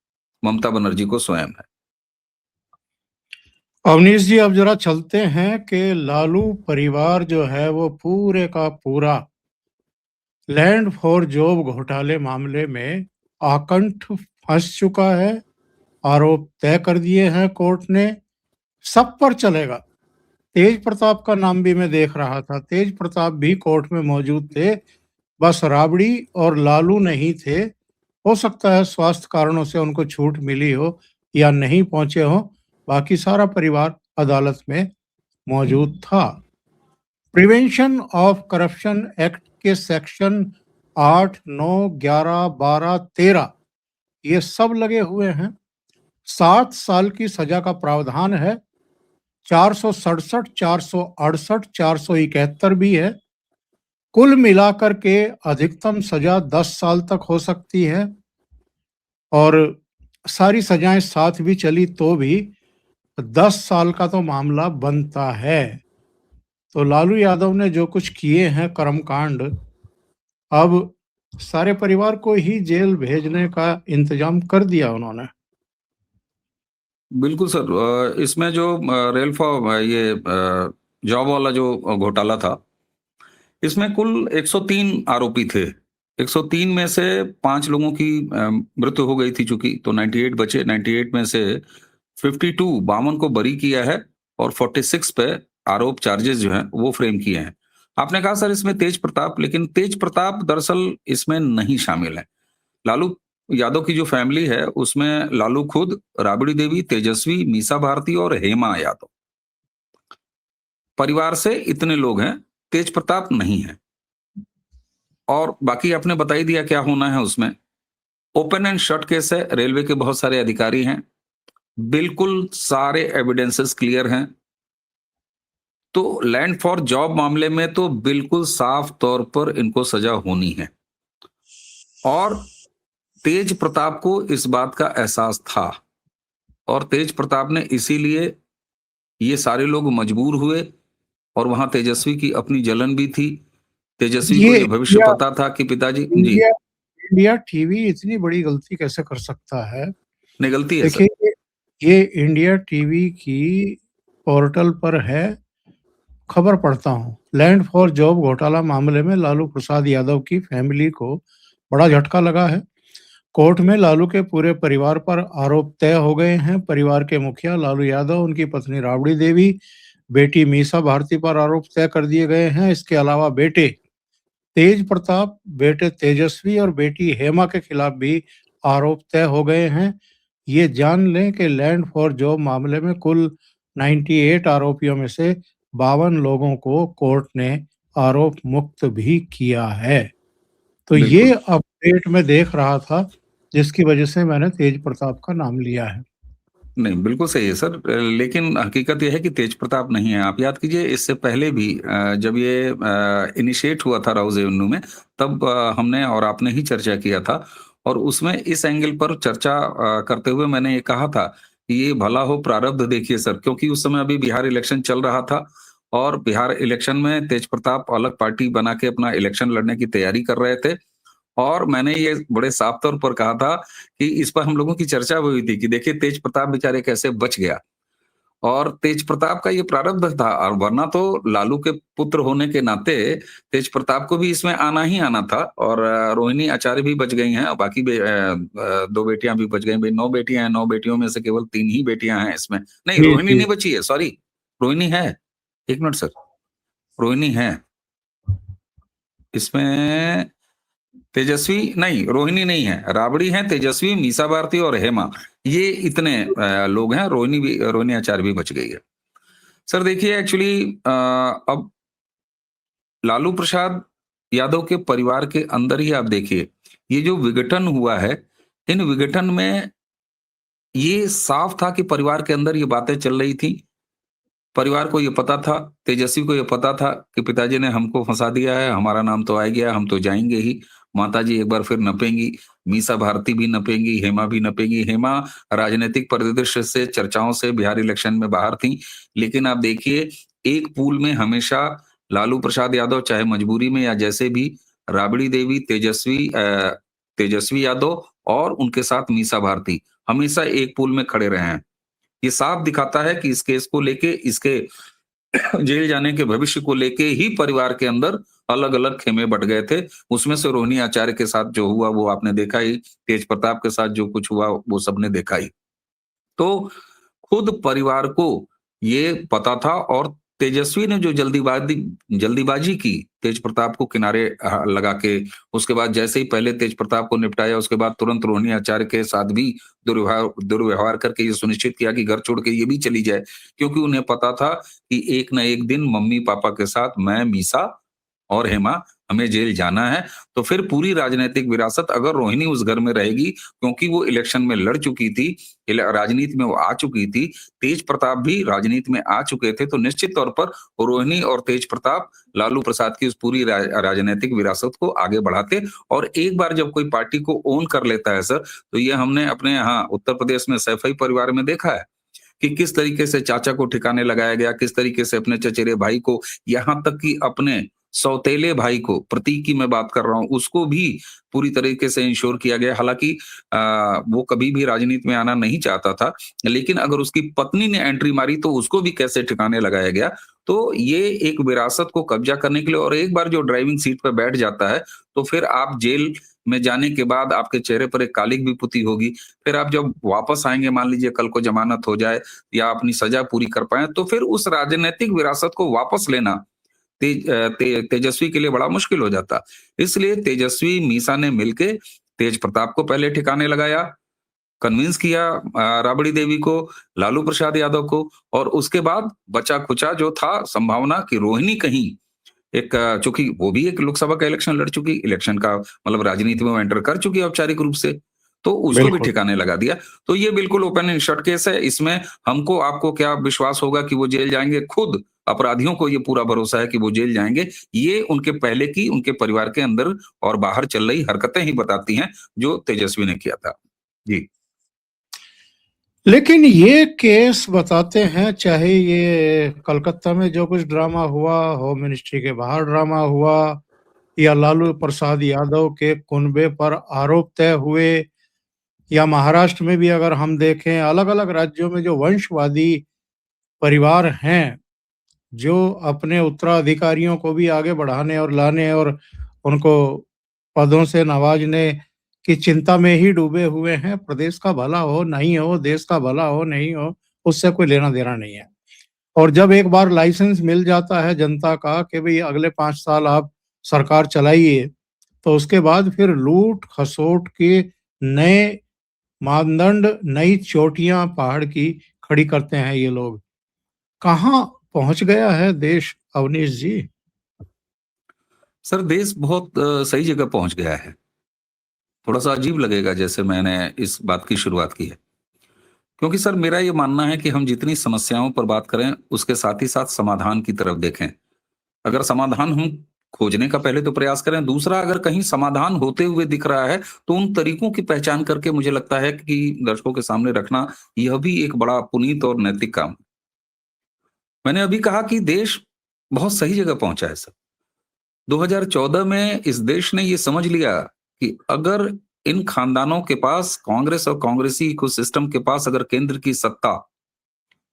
ममता बनर्जी को स्वयं है। अवनीश जी, अब जरा चलते हैं कि लालू परिवार जो है वो पूरे का पूरा लैंड फॉर जॉब घोटाले मामले में आकंठ फंस चुका है। आरोप तय कर दिए हैं कोर्ट ने, सब पर चलेगा। तेज प्रताप का नाम भी मैं देख रहा था, तेज प्रताप भी कोर्ट में मौजूद थे, बस राबड़ी और लालू नहीं थे। हो सकता है स्वास्थ्य कारणों से उनको छूट मिली हो या नहीं पहुंचे हो, बाकी सारा परिवार अदालत में मौजूद था। प्रिवेंशन ऑफ करप्शन एक्ट के सेक्शन 8, 9, 11, 12, 13 ये सब लगे हुए हैं। 7 साल की सजा का प्रावधान है। 467, 468, 471 भी है। कुल मिलाकर के अधिकतम सजा 10 साल तक हो सकती है, और सारी सजाएं साथ भी चली तो भी 10 साल का तो मामला बनता है। तो लालू यादव ने जो कुछ किए हैं कर्मकांड, अब सारे परिवार को ही जेल भेजने का इंतजाम कर दिया उन्होंने। बिल्कुल सर, इसमें जो रेल फॉर ये जॉब वाला जो घोटाला था, इसमें कुल 103 आरोपी थे। 103 में से 5 लोगों की मृत्यु हो गई थी चूंकि, तो 98 बचे। 98 में से 52 को बरी किया है और 46 पे आरोप चार्जेस जो हैं वो फ्रेम किए हैं। आपने कहा सर इसमें तेज प्रताप, लेकिन तेज प्रताप दरअसल इसमें नहीं शामिल है। लालू यादव की जो फैमिली है उसमें लालू खुद, राबड़ी देवी, तेजस्वी, मीसा भारती और हेमा यादव, परिवार से इतने लोग हैं। तेज प्रताप नहीं है। और बाकी आपने बता ही दिया क्या होना है उसमें। ओपन एंड शट केस है, रेलवे के बहुत सारे अधिकारी हैं, बिल्कुल सारे एविडेंसेस क्लियर हैं। तो लैंड फॉर जॉब मामले में तो बिल्कुल साफ तौर पर इनको सजा होनी है। और तेज प्रताप को इस बात का एहसास था, और तेज प्रताप ने इसीलिए ये सारे लोग मजबूर हुए। और वहां तेजस्वी की अपनी जलन भी थी। तेजस्वी को ये भविष्य पता था कि पिताजी जी इंडिया टीवी इतनी बड़ी गलती कैसे कर सकता है? नहीं, गलती है देखिए, ये इंडिया टीवी की पोर्टल पर है, खबर पढ़ता हूँ। लैंड फॉर जॉब घोटाला मामले में लालू प्रसाद यादव की फैमिली को बड़ा झटका लगा है। कोर्ट में लालू के पूरे परिवार पर आरोप तय हो गए हैं। परिवार के मुखिया लालू यादव, उनकी पत्नी राबड़ी देवी, बेटी मीसा भारती पर आरोप तय कर दिए गए हैं। इसके अलावा बेटे तेज प्रताप, बेटे तेजस्वी और बेटी हेमा के खिलाफ भी आरोप तय हो गए हैं। ये जान लें कि लैंड फॉर जॉब मामले में कुल 98 आरोपियों में से 52 लोगों को कोर्ट ने आरोप मुक्त भी किया है। तो ये अपडेट मैं देख रहा था, जिसकी वजह से मैंने तेज प्रताप का नाम लिया है। नहीं, बिल्कुल सही है सर, लेकिन हकीकत यह है कि तेज प्रताप नहीं है। आप याद कीजिए, इससे पहले भी जब ये इनिशिएट हुआ था राउज एवेन्यू में, तब हमने और आपने ही चर्चा किया था, और उसमें इस एंगल पर चर्चा करते हुए मैंने ये कहा था कि ये भला हो प्रारब्ध देखिए सर, क्योंकि उस समय अभी बिहार इलेक्शन चल रहा था, और बिहार इलेक्शन में तेज प्रताप अलग पार्टी बना के अपना इलेक्शन लड़ने की तैयारी कर रहे थे। और मैंने ये बड़े साफ तौर पर कहा था कि इस पर हम लोगों की चर्चा हुई थी कि देखिए तेज प्रताप बेचारे कैसे बच गया, और तेज प्रताप का ये प्रारब्ध था। और वरना तो लालू के पुत्र होने के नाते तेज प्रताप को भी इसमें आना ही आना था। और रोहिणी आचार्य भी बच गई हैं, और बाकी 2 बेटियां भी बच गई। 9 बेटियां हैं, 9 बेटियों में से केवल 3 ही बेटियां हैं इसमें। नहीं, रोहिणी नहीं बची है, सॉरी, रोहिणी है। 1 मिनट सर, रोहिणी है इसमें, तेजस्वी नहीं, रोहिणी नहीं है, राबड़ी है, तेजस्वी, मीसा भारती और हेमा, ये इतने लोग हैं। रोहिणी आचार्य भी बच गई है। सर देखिए एक्चुअली अब लालू प्रसाद यादव के परिवार के अंदर ही आप देखिए ये जो विघटन हुआ है, इन विघटन में ये साफ था कि परिवार के अंदर ये बातें चल रही थी। परिवार को ये पता था, तेजस्वी को ये पता था कि पिताजी ने हमको फंसा दिया है, हमारा नाम तो आ गया, हम तो जाएंगे ही। माताजी एक बार फिर नपेंगी, मीसा भारती भी नपेंगी, हेमा भी नपेंगी। हेमा राजनीतिक परिदृश्य से, चर्चाओं से बिहार इलेक्शन में बाहर थी, लेकिन आप देखिए एक पूल में हमेशा लालू प्रसाद यादव, चाहे मजबूरी में या जैसे भी, राबड़ी देवी, तेजस्वी यादव और उनके साथ मीसा भारती हमेशा एक पूल में खड़े रहे हैं। ये साफ दिखाता है कि इस केस को लेके, इसके जेल जाने के भविष्य को लेके ही परिवार के अंदर अलग अलग खेमे बट गए थे। उसमें से रोहिणी आचार्य के साथ जो हुआ वो आपने देखा ही, तेज प्रताप के साथ जो कुछ हुआ वो सबने देखा ही। तो खुद परिवार को ये पता था और तेजस्वी ने जो जल्दीबाजी की, तेज प्रताप को किनारे लगा के, उसके बाद जैसे ही पहले तेज प्रताप को निपटाया, उसके बाद तुरंत रोहिणी आचार्य के साथ भी दुर्व्यवहार करके ये सुनिश्चित किया कि घर छोड़ के ये भी चली जाए, क्योंकि उन्हें पता था कि एक न एक दिन मम्मी पापा के साथ मैं, मीसा और हेमा, हमें जेल जाना है। तो फिर पूरी राजनीतिक विरासत अगर रोहिणी उस घर में रहेगी, क्योंकि वो इलेक्शन में लड़ चुकी थी, राजनीति में वो आ चुकी थी, तेज प्रताप भी राजनीति में आ चुके थे, तो निश्चित तौर पर रोहिणी और तेज प्रताप लालू प्रसाद की उस पूरी राजनीतिक विरासत को आगे बढ़ाते। और एक बार जब कोई पार्टी को ओन कर लेता है सर, तो ये हमने अपने यहाँ उत्तर प्रदेश में सैफई परिवार में देखा है कि किस तरीके से चाचा को ठिकाने लगाया गया, किस तरीके से अपने चचेरे भाई को, यहाँ तक कि अपने सौतेले भाई को, प्रतीक की मैं बात कर रहा हूं, उसको भी पूरी तरीके से इंश्योर किया गया। हालांकि वो कभी भी राजनीति में आना नहीं चाहता था, लेकिन अगर उसकी पत्नी ने एंट्री मारी तो उसको भी कैसे ठिकाने लगाया गया। तो ये एक विरासत को कब्जा करने के लिए, और एक बार जो ड्राइविंग सीट पर बैठ जाता है तो फिर आप जेल में जाने के बाद आपके चेहरे पर एक कालिक भी पुती होगी। फिर आप जब वापस आएंगे, मान लीजिए कल को जमानत हो जाए या अपनी सजा पूरी कर पाए, तो फिर उस राजनीतिक विरासत को वापस लेना तेजस्वी के लिए बड़ा मुश्किल हो जाता। इसलिए तेजस्वी, मीसा ने मिलके तेज प्रताप को पहले ठिकाने लगाया, कन्विंस किया राबड़ी देवी को, लालू प्रसाद यादव को, और उसके बाद बचा खुचा जो था संभावना कि रोहिणी कहीं एक, चूंकि वो भी एक लोकसभा का इलेक्शन लड़ चुकी, इलेक्शन का मतलब राजनीति में एंटर कर चुकी औपचारिक रूप से, तो उसको भी ठिकाने लगा दिया। तो ये बिल्कुल ओपन एंड शट केस है। इसमें हमको, आपको क्या विश्वास होगा कि वो जेल जाएंगे? खुद अपराधियों को ये पूरा भरोसा है कि वो जेल जाएंगे। ये उनके पहले की, उनके परिवार के अंदर और बाहर चल रही हरकतें ही बताती हैं जो तेजस्वी ने किया था। जी। लेकिन ये केस बताते हैं, चाहे ये कलकत्ता में जो कुछ ड्रामा हुआ, होम मिनिस्ट्री के बाहर ड्रामा हुआ, या लालू प्रसाद यादव के कुनबे पर आरोप तय हुए, या महाराष्ट्र में भी अगर हम देखें, अलग अलग राज्यों में जो वंशवादी परिवार हैं, जो अपने उत्तराधिकारियों को भी आगे बढ़ाने और लाने और उनको पदों से नवाजने की चिंता में ही डूबे हुए हैं। प्रदेश का भला हो नहीं हो, देश का भला हो नहीं हो, उससे कोई लेना देना नहीं है। और जब एक बार लाइसेंस मिल जाता है जनता का कि भाई अगले 5 साल आप सरकार चलाइए, तो उसके बाद फिर लूट खसोट के नए मानदंड, नई चोटियां पहाड़ की खड़ी करते हैं ये लोग। कहाँ पहुंच गया है देश, अवनीश जी? सर देश बहुत सही जगह पहुंच गया है। थोड़ा सा अजीब लगेगा जैसे मैंने इस बात की शुरुआत की है, क्योंकि सर मेरा ये मानना है कि हम जितनी समस्याओं पर बात करें उसके साथ ही साथ समाधान की तरफ देखें। अगर समाधान हम खोजने का पहले तो प्रयास करें, दूसरा अगर कहीं समाधान होते हुए दिख रहा है तो उन तरीकों की पहचान करके मुझे लगता है कि दर्शकों के सामने रखना यह भी एक बड़ा पुनीत और नैतिक काम। मैंने अभी कहा कि देश बहुत सही जगह पहुंचा है सर। 2014 में इस देश ने ये समझ लिया कि अगर इन खानदानों के पास, कांग्रेस और कांग्रेसी इकोसिस्टम के पास अगर केंद्र की सत्ता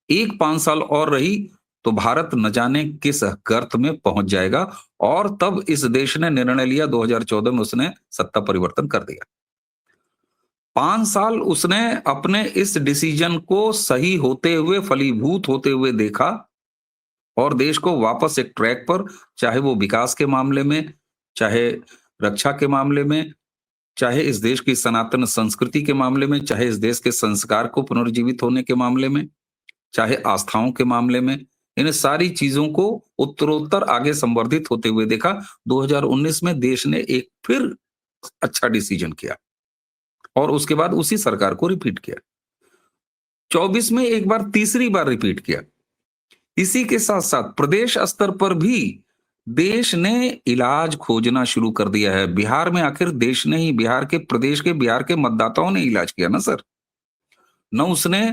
5 साल और रही तो भारत न जाने किस गर्त में पहुंच जाएगा। और तब इस देश ने निर्णय लिया, 2014 में उसने सत्ता परिवर्तन कर दिया। 5 साल उसने अपने इस डिसीजन को सही होते हुए, फलीभूत होते हुए देखा, और देश को वापस एक ट्रैक पर, चाहे वो विकास के मामले में, चाहे रक्षा के मामले में, चाहे इस देश की सनातन संस्कृति के मामले में, चाहे इस देश के संस्कार को पुनर्जीवित होने के मामले में, चाहे आस्थाओं के मामले में, इन सारी चीजों को उत्तरोत्तर आगे संवर्धित होते हुए देखा। 2019 में देश ने एक फिर अच्छा डिसीजन किया और उसके बाद उसी सरकार को रिपीट किया। 24 में एक बार, तीसरी बार रिपीट किया। इसी के साथ साथ प्रदेश स्तर पर भी देश ने इलाज खोजना शुरू कर दिया है। बिहार में आखिर देश ने ही, बिहार के मतदाताओं ने इलाज किया ना सर। न उसने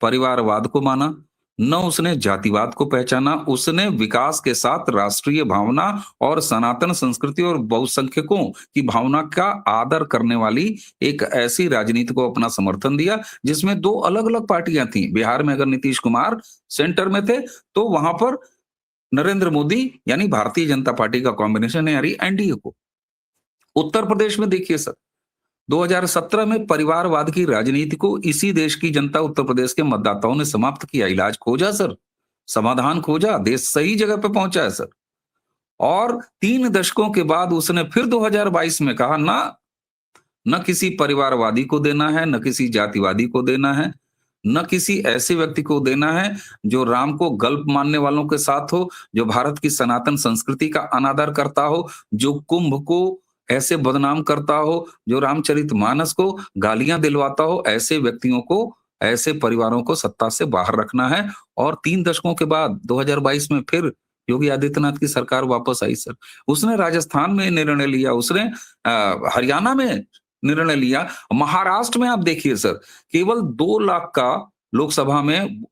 परिवारवाद को माना, न उसने जातिवाद को पहचाना, उसने विकास के साथ राष्ट्रीय भावना और सनातन संस्कृति और बहुसंख्यकों की भावना का आदर करने वाली एक ऐसी राजनीति को अपना समर्थन दिया जिसमें दो अलग अलग पार्टियां थी। बिहार में अगर नीतीश कुमार सेंटर में थे तो वहां पर नरेंद्र मोदी यानी भारतीय जनता पार्टी का कॉम्बिनेशन है, यानी एनडीए को। उत्तर प्रदेश में देखिए सर, 2017 में परिवारवाद की राजनीति को इसी देश की जनता, उत्तर प्रदेश के मतदाताओं ने समाप्त किया। इलाज खोजा सर, समाधान खोजा, देश सही जगह पे पहुंचा है सर। और 3 दशकों के बाद उसने फिर 2022 में कहा न किसी परिवारवादी को देना है, न किसी जातिवादी को देना है, न किसी ऐसे व्यक्ति को देना है जो राम को गल्प मानने वालों के साथ हो, जो भारत की सनातन संस्कृति का अनादर करता हो, जो कुंभ को ऐसे बदनाम करता हो, जो रामचरितमानस को गालियां दिलवाता हो। ऐसे व्यक्तियों को, ऐसे परिवारों को सत्ता से बाहर रखना है। और 3 दशकों के बाद 2022 में फिर योगी आदित्यनाथ की सरकार वापस आई सर। उसने राजस्थान में निर्णय लिया, उसने हरियाणा में निर्णय लिया, महाराष्ट्र में आप देखिए सर, केवल 2 लाख का लोकसभा में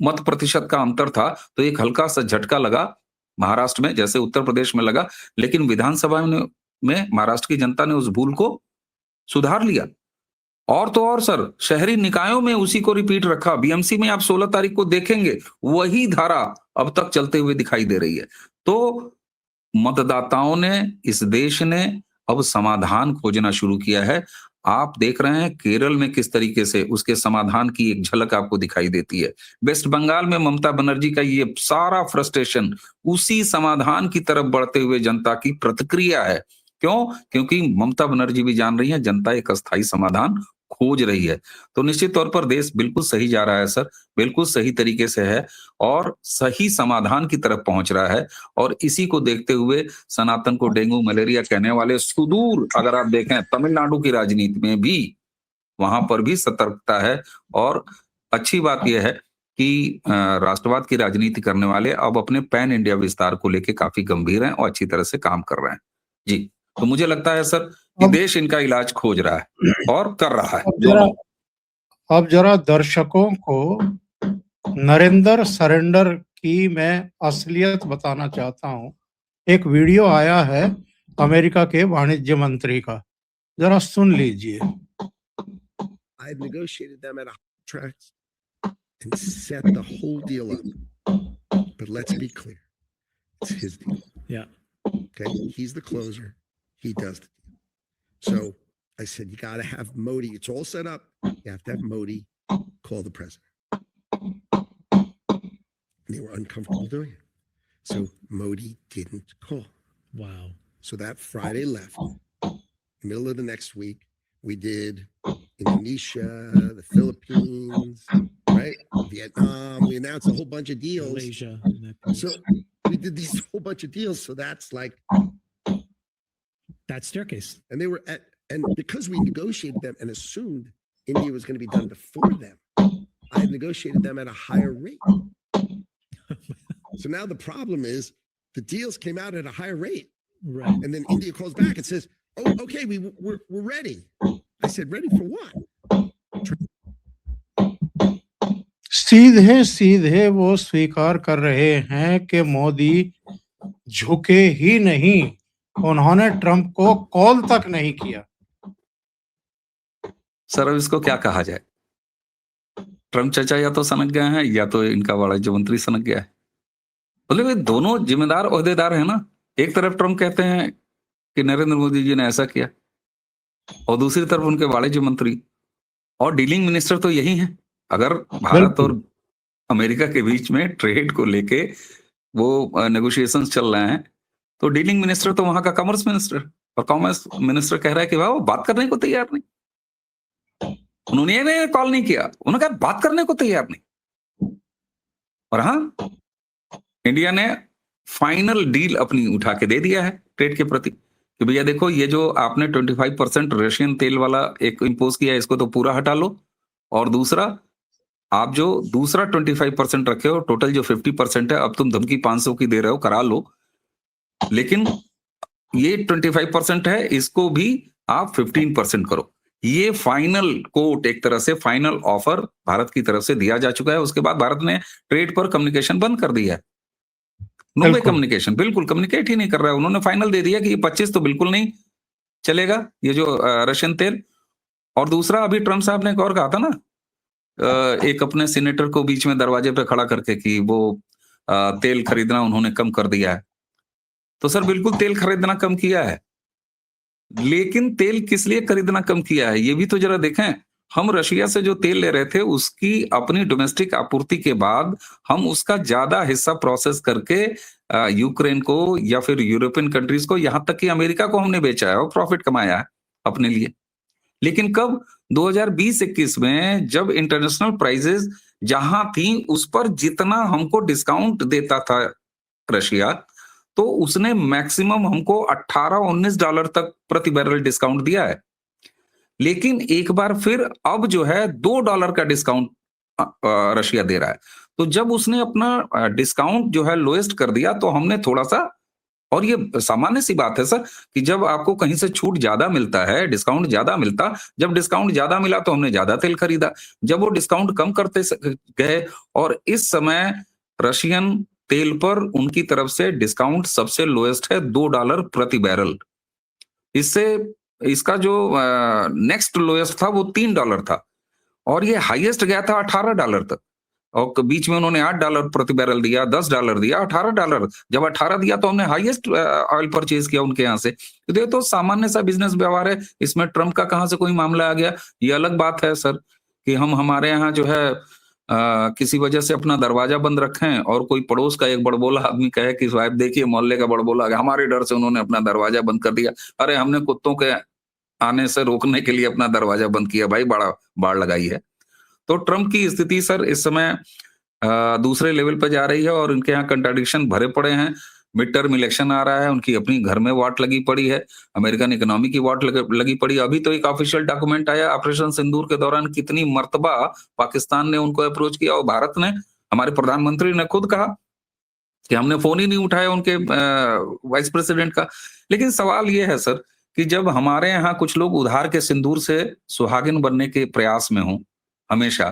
मत प्रतिशत का अंतर था, तो एक हल्का सा झटका लगा महाराष्ट्र में, जैसे उत्तर प्रदेश में लगा। लेकिन विधानसभा में महाराष्ट्र की जनता ने उस भूल को सुधार लिया। और तो और सर, शहरी निकायों में उसी को रिपीट रखा। बीएमसी में आप 16 तारीख को देखेंगे वही धारा अब तक चलते हुए दिखाई दे रही है। तो मतदाताओं ने, इस देश ने अब समाधान खोजना शुरू किया है। आप देख रहे हैं केरल में किस तरीके से उसके समाधान की एक झलक आपको दिखाई देती है। वेस्ट बंगाल में ममता बनर्जी का ये सारा फ्रस्ट्रेशन उसी समाधान की तरफ बढ़ते हुए जनता की प्रतिक्रिया है। क्यों? क्योंकि ममता बनर्जी भी जान रही है जनता एक अस्थायी समाधान खोज रही है। तो निश्चित तौर पर देश बिल्कुल सही जा रहा है सर, बिल्कुल सही तरीके से है और सही समाधान की तरफ पहुंच रहा है। और इसी को देखते हुए सनातन को डेंगू मलेरिया कहने वाले सुदूर, अगर आप देखें तमिलनाडु की राजनीति में भी, वहां पर भी सतर्कता है। और अच्छी बात यह है कि राष्ट्रवाद की राजनीति करने वाले अब अपने पैन इंडिया विस्तार को लेकर काफी गंभीर हैं और अच्छी तरह से काम कर रहे हैं जी। तो मुझे लगता है सर कि देश इनका इलाज खोज रहा है और कर रहा है। अब जरा दर्शकों को नरेंद्र सरेंडर की मैं असलियत बताना चाहता हूं। एक वीडियो आया है अमेरिका के वाणिज्य मंत्री का, जरा सुन लीजिए। I had negotiated them at a contract and set the whole deal up. But let's be clear, it's his deal. Yeah. Okay, he's the closer. He does the deal. So I said, you got to have Modi. It's all set up. You have to have Modi call the president. And they were uncomfortable doing it. So Modi didn't call. Wow. So that Friday left. Middle of the next week, we did Indonesia, the Philippines, right? Vietnam. We announced a whole bunch of deals. Malaysia. So we did these whole bunch of deals. So that's like, That staircase. and they were at, and because we negotiated them and assumed India was going to be done before them, I had negotiated them at a higher rate. So now the problem is the deals came out at a higher rate. Right. And then India calls back and says, oh, okay, we're ready. I said, ready for what? सीधे सीधे वो स्वीकार कर रहे हैं कि मोदी झुके ही नहीं, उन्होंने ट्रंप को कॉल तक नहीं किया। सर अब इसको क्या कहा जाए? ट्रंप चाचा या तो सनक गए हैं या तो इनका वाणिज्य मंत्री सनक गया है। मतलब ये दोनों जिम्मेदार ओहदेदार है ना। एक तरफ ट्रंप कहते हैं कि नरेंद्र मोदी जी ने ऐसा किया और दूसरी तरफ उनके वाणिज्य मंत्री और डीलिंग मिनिस्टर तो यही है। अगर भारत और अमेरिका के बीच में ट्रेड को लेके वो नेगोशिएशंस चल रहे हैं, तो डीलिंग मिनिस्टर तो वहां का कॉमर्स मिनिस्टर, और कॉमर्स मिनिस्टर कह रहा है कि भाई वो बात करने को तैयार नहीं। उन्होंने ये कॉल नहीं किया, उन्होंने कहा बात करने को तैयार नहीं। और हाँ, इंडिया ने फाइनल डील अपनी उठा के दे दिया है ट्रेड के प्रति कि भैया देखो, ये जो आपने 25% रशियन तेल वाला एक इंपोज किया है, इसको तो पूरा हटा लो, और दूसरा आप जो दूसरा 25% रखे हो, टोटल जो 50% है, अब तुम धमकी 500 की दे रहे हो, करा लो, लेकिन ये 25% है, इसको भी आप 15% करो। ये फाइनल कोट, एक तरह से फाइनल ऑफर भारत की तरफ से दिया जा चुका है। उसके बाद भारत ने ट्रेड पर कम्युनिकेशन बंद कर दिया है। नो वे कम्युनिकेशन, बिल्कुल कम्युनिकेट ही नहीं कर रहा है। उन्होंने फाइनल दे दिया कि ये 25 तो बिल्कुल नहीं चलेगा, ये जो रशियन तेल। और दूसरा, अभी ट्रम्प साहब ने एक और कहा था ना, एक अपने सीनेटर को बीच में दरवाजे पे खड़ा करके कि वो तेल खरीदना उन्होंने कम कर दिया है। तो सर बिल्कुल तेल खरीदना कम किया है, लेकिन तेल किस लिए खरीदना कम किया है ये भी तो जरा देखें। हम रशिया से जो तेल ले रहे थे, उसकी अपनी डोमेस्टिक आपूर्ति के बाद हम उसका ज्यादा हिस्सा प्रोसेस करके यूक्रेन को या फिर यूरोपियन कंट्रीज को, यहां तक कि अमेरिका को हमने बेचा है और प्रॉफिट कमाया है अपने लिए। लेकिन कब 2020-21 में जब इंटरनेशनल प्राइसेस जहां थी, उस पर जितना हमको डिस्काउंट देता था रशिया, तो उसने मैक्सिमम हमको $18-19 तक प्रति बैरल डिस्काउंट दिया है। लेकिन एक बार फिर अब जो है $2 का डिस्काउंट रशिया दे रहा है। तो जब उसने अपना डिस्काउंट जो है लोएस्ट कर दिया, तो हमने थोड़ा सा, और ये सामान्य सी बात है सर कि जब आपको कहीं से छूट ज्यादा मिलता है, डिस्काउंट ज्यादा मिलता, जब डिस्काउंट ज्यादा मिला तो हमने ज्यादा तेल खरीदा। जब वो डिस्काउंट कम करते गए, और इस समय रशियन तेल पर उनकी तरफ से डिस्काउंट सबसे लोएस्ट है $2 प्रति बैरल। इससे इसका जो नेक्स्ट लोएस्ट था वो $3 था, और ये हाईएस्ट गया था $18 तक, और बीच में उन्होंने $8 प्रति बैरल दिया, $10 दिया, $18। जब 18 दिया तो हमने हाईएस्ट ऑयल परचेज किया उनके यहाँ से। तो ये तो सामान्य सा बिजनेस व्यवहार है, इसमें ट्रम्प का कहां से कोई मामला आ गया? ये अलग बात है सर कि हम हमारे यहाँ जो है किसी वजह से अपना दरवाजा बंद रखें, और कोई पड़ोस का एक बड़बोला आदमी कहे कि साहब देखिए मोहल्ले का बड़बोला हमारे डर से उन्होंने अपना दरवाजा बंद कर दिया। अरे हमने कुत्तों के आने से रोकने के लिए अपना दरवाजा बंद किया, भाई बड़ा बाढ़ लगाई है। तो ट्रम्प की स्थिति सर इस समय दूसरे लेवल पर जा रही है, और इनके यहाँ कंट्राडिक्शन भरे पड़े हैं। मिड टर्म इलेक्शन आ रहा है, उनकी अपनी घर में वाट लगी पड़ी है, अमेरिकन इकोनॉमी की वाट लगी पड़ी। अभी तो एक ऑफिशियल डॉक्यूमेंट आया, ऑपरेशन सिंदूर के दौरान कितनी मर्तबा पाकिस्तान ने उनको अप्रोच किया, और भारत ने, हमारे प्रधानमंत्री ने खुद कहा कि हमने फोन ही नहीं उठाया उनके वाइस प्रेसिडेंट का। लेकिन सवाल ये है सर कि जब हमारे यहाँ कुछ लोग उधार के सिंदूर से सुहागिन बनने के प्रयास में हों, हमेशा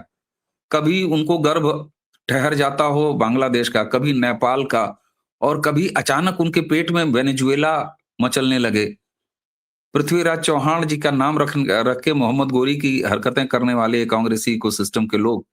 कभी उनको गर्भ ठहर जाता हो बांग्लादेश का, कभी नेपाल का, और कभी अचानक उनके पेट में वेनेजुएला मचलने लगे। पृथ्वीराज चौहान जी का नाम रख के मोहम्मद गोरी की हरकतें करने वाले कांग्रेसी इकोसिस्टम के लोग,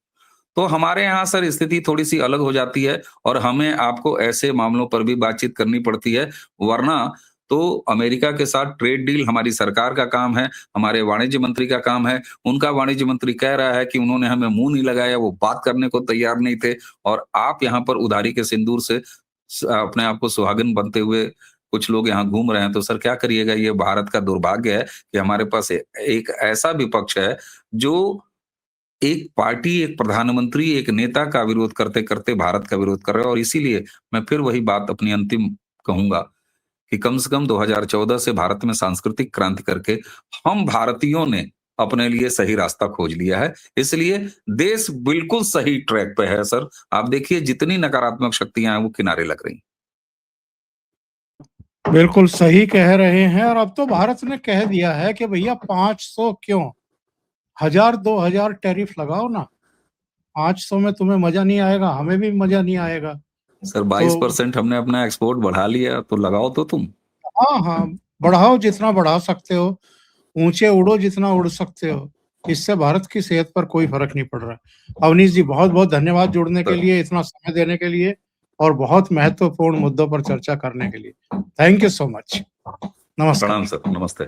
तो हमारे यहाँ सर स्थिति थोड़ी सी अलग हो जाती है, और हमें आपको ऐसे मामलों पर भी बातचीत करनी पड़ती है। वरना तो अमेरिका के साथ ट्रेड डील हमारी सरकार का काम है, हमारे वाणिज्य मंत्री का काम है। उनका वाणिज्य मंत्री कह रहा है कि उन्होंने हमें मुंह नहीं लगाया, वो बात करने को तैयार नहीं थे, और आप यहाँ पर उधारी के सिंदूर से अपने आप को सुहागिन बनते हुए कुछ लोग यहाँ घूम रहे हैं। तो सर क्या करिएगा? ये भारत का दुर्भाग्य है कि हमारे पास एक ऐसा विपक्ष है जो एक पार्टी, एक प्रधानमंत्री, एक नेता का विरोध करते करते भारत का विरोध कर रहे हैं। और इसीलिए मैं फिर वही बात अपनी अंतिम कहूंगा कि कम से कम 2014 से भारत में सांस्कृतिक क्रांति करके हम भारतीयों ने अपने लिए सही रास्ता खोज लिया है। इसलिए देश बिल्कुल सही ट्रैक पे है सर। आप देखिए जितनी नकारात्मक शक्तियां हैं वो किनारे लग रही। बिल्कुल सही कह रहे हैं। और अब तो भारत ने कह दिया है कि भैया 500 क्यों, 1000-2000 टैरिफ लगाओ ना, 500 में तुम्हें मजा नहीं आएगा, हमें भी मजा नहीं आएगा। सर 22% हमने अपना एक्सपोर्ट बढ़ा लिया, तो लगाओ तो तुम। हाँ, बढ़ाओ जितना बढ़ा सकते हो, ऊंचे उड़ो जितना उड़ सकते हो, इससे भारत की सेहत पर कोई फर्क नहीं पड़ रहा। अवनीश जी बहुत बहुत धन्यवाद जुड़ने के लिए, इतना समय देने के लिए, और बहुत महत्वपूर्ण मुद्दों पर चर्चा करने के लिए। Thank you so much. नमस्कार। प्रणाम सर, नमस्ते।